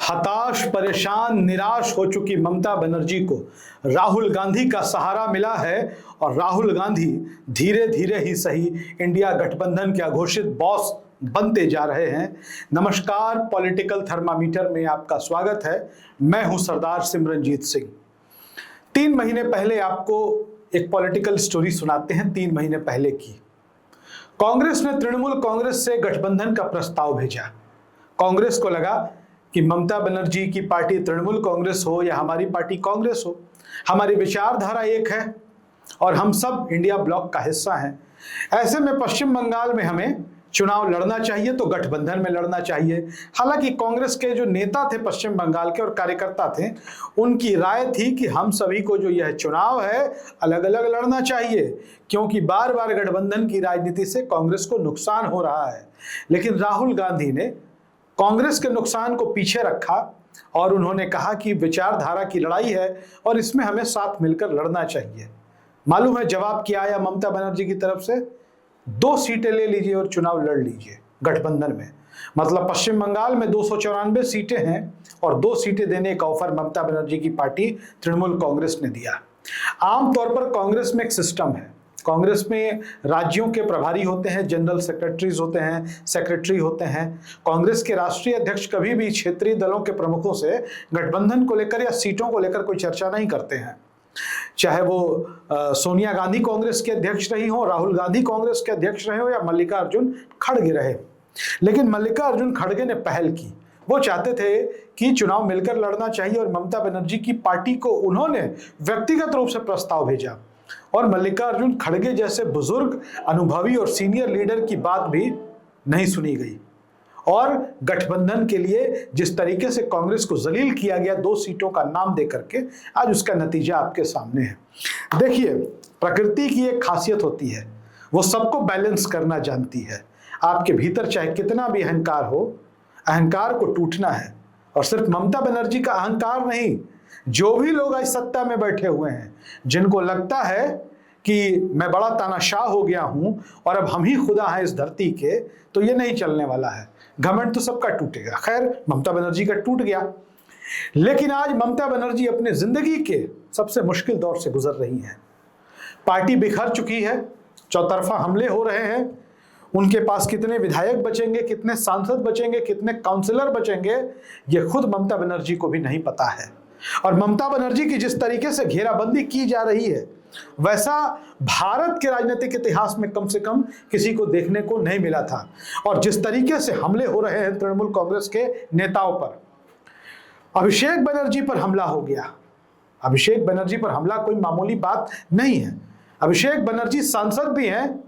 हताश, परेशान, निराश हो चुकी ममता बनर्जी को राहुल गांधी का सहारा मिला है और राहुल गांधी धीरे धीरे ही सही इंडिया गठबंधन के अघोषित बॉस बनते जा रहे हैं। नमस्कार, पॉलिटिकल थर्मामीटर में आपका स्वागत है। मैं हूं सरदार सिमरनजीत सिंह। 3 महीने पहले आपको एक पॉलिटिकल स्टोरी सुनाते हैं। 3 महीने पहले की कांग्रेस ने तृणमूल कांग्रेस से गठबंधन का प्रस्ताव भेजा। कांग्रेस को लगा कि ममता बनर्जी की पार्टी तृणमूल कांग्रेस हो या हमारी पार्टी कांग्रेस हो, हमारी विचारधारा एक है और हम सब इंडिया ब्लॉक का हिस्सा हैं। ऐसे में पश्चिम बंगाल में हमें चुनाव लड़ना चाहिए तो गठबंधन में लड़ना चाहिए। हालांकि कांग्रेस के जो नेता थे पश्चिम बंगाल के और कार्यकर्ता थे, उनकी राय थी कि हम सभी को जो यह चुनाव है अलग अलग लड़ना चाहिए, क्योंकि बार बार गठबंधन की राजनीति से कांग्रेस को नुकसान हो रहा है। लेकिन राहुल गांधी ने कांग्रेस के नुकसान को पीछे रखा और उन्होंने कहा कि विचारधारा की लड़ाई है और इसमें हमें साथ मिलकर लड़ना चाहिए। मालूम है जवाब क्या आया ममता बनर्जी की तरफ से? 2 सीटें ले लीजिए और चुनाव लड़ लीजिए गठबंधन में। मतलब पश्चिम बंगाल में 294 सीटें हैं और 2 सीटें देने का ऑफर ममता बनर्जी की पार्टी तृणमूल कांग्रेस ने दिया। आमतौर पर कांग्रेस में एक सिस्टम है। कांग्रेस में राज्यों के प्रभारी होते हैं, जनरल सेक्रेटरीज होते हैं, सेक्रेटरी होते हैं। कांग्रेस के राष्ट्रीय अध्यक्ष कभी भी क्षेत्रीय दलों के प्रमुखों से गठबंधन को लेकर या सीटों को लेकर कोई चर्चा नहीं करते हैं। चाहे वो सोनिया गांधी कांग्रेस के अध्यक्ष रही हो, राहुल गांधी कांग्रेस के अध्यक्ष रहे हो या मल्लिकार्जुन खड़गे रहे। लेकिन मल्लिकार्जुन खड़गे ने पहल की। वो चाहते थे कि चुनाव मिलकर लड़ना चाहिए और ममता बनर्जी की पार्टी को उन्होंने व्यक्तिगत रूप से प्रस्ताव भेजा और मल्लिकार्जुन खड़गे जैसे बुजुर्ग, अनुभवी और सीनियर लीडर की बात भी नहीं सुनी गई। और गठबंधन के लिए जिस तरीके से कांग्रेस को जलील किया गया 2 सीटों का नाम दे करके, आज उसका नतीजा आपके सामने है। देखिए, प्रकृति की एक खासियत होती है, वो सबको बैलेंस करना जानती है। आपके भीतर चाहे कितना भी अहंकार हो, अहंकार को टूटना है। और सिर्फ ममता बनर्जी का अहंकार नहीं, जो भी लोग आज सत्ता में बैठे हुए हैं, जिनको लगता है कि मैं बड़ा तानाशाह हो गया हूं और अब हम ही खुदा हैं इस धरती के, तो ये नहीं चलने वाला है। घमंड तो सबका टूटेगा। खैर, ममता बनर्जी का टूट गया। लेकिन आज ममता बनर्जी अपने जिंदगी के सबसे मुश्किल दौर से गुजर रही हैं। पार्टी बिखर चुकी है, चौतरफा हमले हो रहे हैं। उनके पास कितने विधायक बचेंगे, कितने सांसद बचेंगे, कितने काउंसिलर बचेंगे, ये खुद ममता बनर्जी को भी नहीं पता है। और ममता बनर्जी की जिस तरीके से घेराबंदी की जा रही है, वैसा भारत के राजनीतिक इतिहास में कम से कम किसी को देखने को नहीं मिला था। और जिस तरीके से हमले हो रहे हैं तृणमूल कांग्रेस के नेताओं पर, अभिषेक बनर्जी पर हमला हो गया। अभिषेक बनर्जी पर हमला कोई मामूली बात नहीं है। अभिषेक बनर्जी सांसद भी हैं,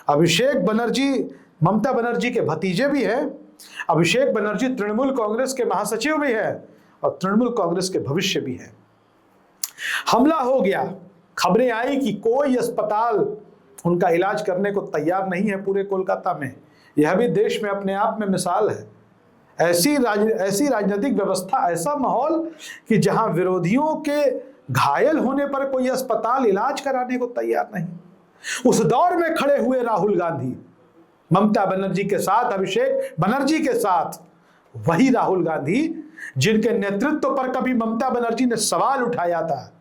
अभिषेक बनर्जी ममता बनर्जी के भतीजे भी हैं, अभिषेक बनर्जी तृणमूल कांग्रेस के महासचिव भी हैं और तृणमूल कांग्रेस के भविष्य भी है। हमला हो गया। खबरें आई कि कोई अस्पताल उनका इलाज करने को तैयार नहीं है पूरे कोलकाता में। यह भी देश में अपने आप में मिसाल है। ऐसी राजनीतिक व्यवस्था, ऐसा माहौल कि जहां विरोधियों के घायल होने पर कोई अस्पताल इलाज कराने को तैयार नहीं। उस दौर में खड़े हुए राहुल गांधी ममता बनर्जी के साथ, अभिषेक बनर्जी के साथ, वही राहुल गांधी जिनके नेतृत्व पर कभी ममता बनर्जी ने सवाल उठाया था,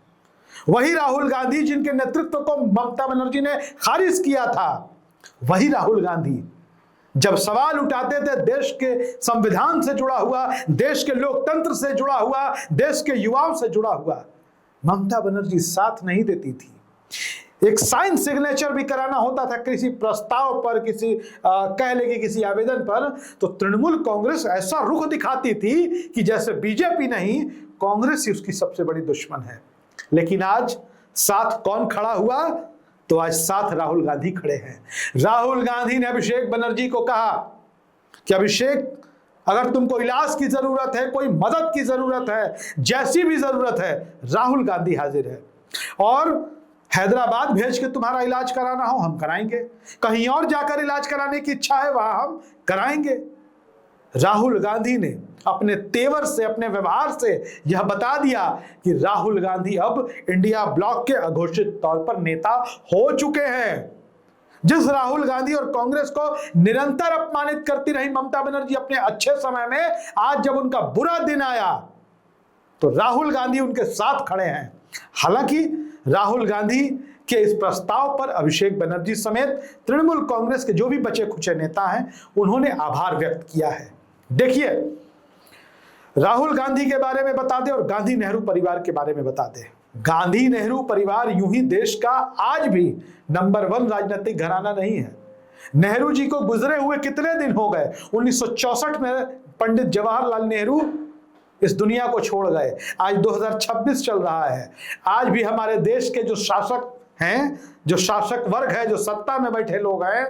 वही राहुल गांधी जिनके नेतृत्व को ममता बनर्जी ने खारिज किया था, वही राहुल गांधी जब सवाल उठाते थे देश के संविधान से जुड़ा हुआ, देश के लोकतंत्र से जुड़ा हुआ, देश के युवाओं से जुड़ा हुआ, ममता बनर्जी साथ नहीं देती थी। एक साइन सिग्नेचर भी कराना होता था किसी प्रस्ताव पर, किसी कह लेंगे किसी आवेदन पर, तो तृणमूल कांग्रेस ऐसा रुख दिखाती थी कि जैसे बीजेपी नहीं, कांग्रेस ही उसकी सबसे बड़ी दुश्मन है। लेकिन आज साथ कौन खड़ा हुआ? तो आज साथ राहुल गांधी खड़े हैं। राहुल गांधी ने अभिषेक बनर्जी को कहा कि अभिषेक, अगर तुमको इलाज की जरूरत है, कोई मदद की जरूरत है, जैसी भी जरूरत है, राहुल गांधी हाजिर है। और हैदराबाद भेज के तुम्हारा इलाज कराना हो, हम कराएंगे। कहीं और जाकर इलाज कराने की इच्छा है, वहां हम कराएंगे। राहुल गांधी ने अपने तेवर से, अपने व्यवहार से यह बता दिया कि राहुल गांधी अब इंडिया ब्लॉक के अघोषित तौर पर नेता हो चुके हैं। जिस राहुल गांधी और कांग्रेस को निरंतर अपमानित करती रही ममता बनर्जी अपने अच्छे समय में, आज जब उनका बुरा दिन आया तो राहुल गांधी उनके साथ खड़े हैं। हालांकि राहुल गांधी के इस प्रस्ताव पर अभिषेक बनर्जी समेत तृणमूल कांग्रेस के जो भी बचे खुचे नेता हैं उन्होंने आभार व्यक्त किया है। देखिए, राहुल गांधी के बारे में बता दें और गांधी नेहरू परिवार के बारे में बता दें। गांधी नेहरू परिवार यूं ही देश का आज भी नंबर 1 राजनीतिक घराना नहीं है। नेहरू जी को गुजरे हुए कितने दिन हो गए? 1964 में पंडित जवाहरलाल नेहरू इस दुनिया को छोड़ गए। आज 2026 चल रहा है। आज भी हमारे देश के जो शासक हैं, जो शासक वर्ग है, जो सत्ता में बैठे लोग हैं,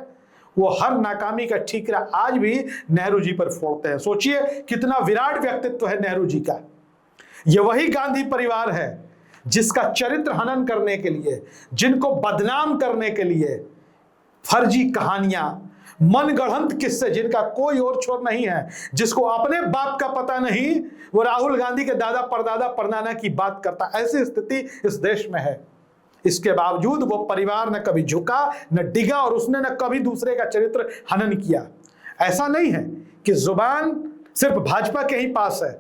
वो हर नाकामी का ठीकरा आज भी नेहरू जी पर फोड़ते हैं। सोचिए कितना विराट व्यक्तित्व है नेहरू जी का। ये वही गांधी परिवार है जिसका चरित्र हनन करने के लिए, जिनको बदनाम करने के लिए फर्जी कहानियां, मनगढ़ंत किस्से, जिनका कोई और छोर नहीं है, जिसको अपने बाप का पता नहीं, वो राहुल गांधी के दादा परदादा परनाना की बात करता। ऐसी स्थिति इस देश में है। इसके बावजूद वो परिवार न कभी झुका, न डिगा, और उसने न कभी दूसरे का चरित्र हनन किया। ऐसा नहीं है कि जुबान सिर्फ भाजपा के ही पास है।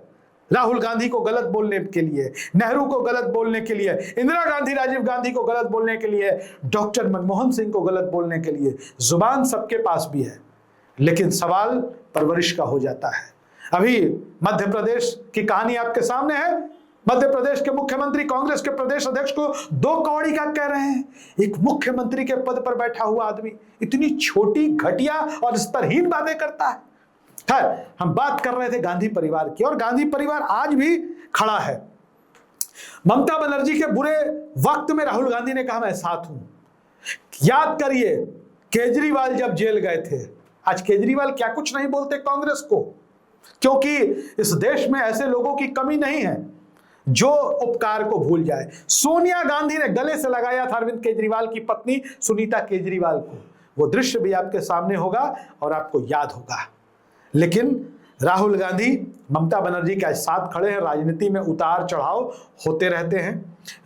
राहुल गांधी को गलत बोलने के लिए, नेहरू को गलत बोलने के लिए, इंदिरा गांधी, राजीव गांधी को गलत बोलने के लिए, डॉक्टर मनमोहन सिंह को गलत बोलने के लिए जुबान सबके पास भी है। लेकिन सवाल परवरिश का हो जाता है। अभी मध्य प्रदेश की कहानी आपके सामने है। मध्य प्रदेश के मुख्यमंत्री कांग्रेस के प्रदेश अध्यक्ष को 2 कौड़ी का कह रहे हैं। एक मुख्यमंत्री के पद पर बैठा हुआ आदमी इतनी छोटी, घटिया और स्तरहीन बातें करता है। खैर, हम बात कर रहे थे गांधी परिवार की, और गांधी परिवार आज भी खड़ा है। ममता बनर्जी के बुरे वक्त में राहुल गांधी ने कहा मैं साथ हूं। याद करिए, केजरीवाल जब जेल गए थे, आज केजरीवाल क्या कुछ नहीं बोलते कांग्रेस को, क्योंकि इस देश में ऐसे लोगों की कमी नहीं है जो उपकार को भूल जाए। सोनिया गांधी ने गले से लगाया था अरविंद केजरीवाल की पत्नी सुनीता केजरीवाल को। वो दृश्य भी आपके सामने होगा और आपको याद होगा। लेकिन राहुल गांधी ममता बनर्जी के साथ खड़े हैं। राजनीति में उतार चढ़ाव होते रहते हैं।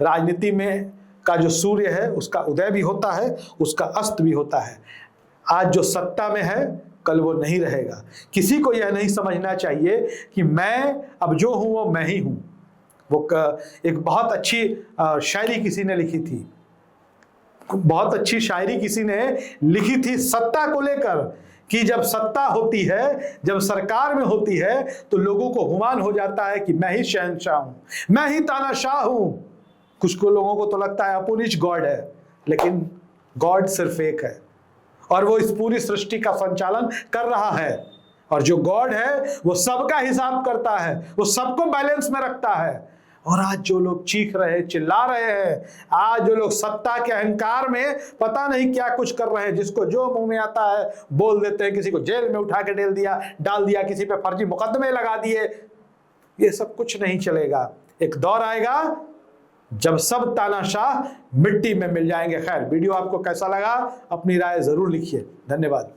राजनीति में का जो सूर्य है उसका उदय भी होता है, उसका अस्त भी होता है। आज जो सत्ता में है कल वो नहीं रहेगा। किसी को यह नहीं समझना चाहिए कि मैं अब जो हूं वो मैं ही हूं। वो एक बहुत अच्छी शायरी किसी ने लिखी थी, बहुत अच्छी शायरी किसी ने लिखी थी सत्ता को लेकर, कि जब सत्ता होती है, जब सरकार में होती है, तो लोगों को गुमान हो जाता है कि मैं ही शहंशाह हूं, मैं ही तानाशाह हूं। कुछ को लोगों को तो लगता है अपुनिच गॉड है, लेकिन गॉड सिर्फ एक है और वो इस पूरी सृष्टि का संचालन कर रहा है। और जो गॉड है वो सबका हिसाब करता है, वो सबको बैलेंस में रखता है। और आज जो लोग चीख रहे, चिल्ला रहे हैं, आज जो लोग सत्ता के अहंकार में पता नहीं क्या कुछ कर रहे हैं, जिसको जो मुंह में आता है बोल देते हैं, किसी को जेल में उठा के डाल दिया, किसी पे फर्जी मुकदमे लगा दिए, ये सब कुछ नहीं चलेगा। एक दौर आएगा जब सब तानाशाह मिट्टी में मिल जाएंगे। खैर, वीडियो आपको कैसा लगा अपनी राय जरूर लिखिए। धन्यवाद।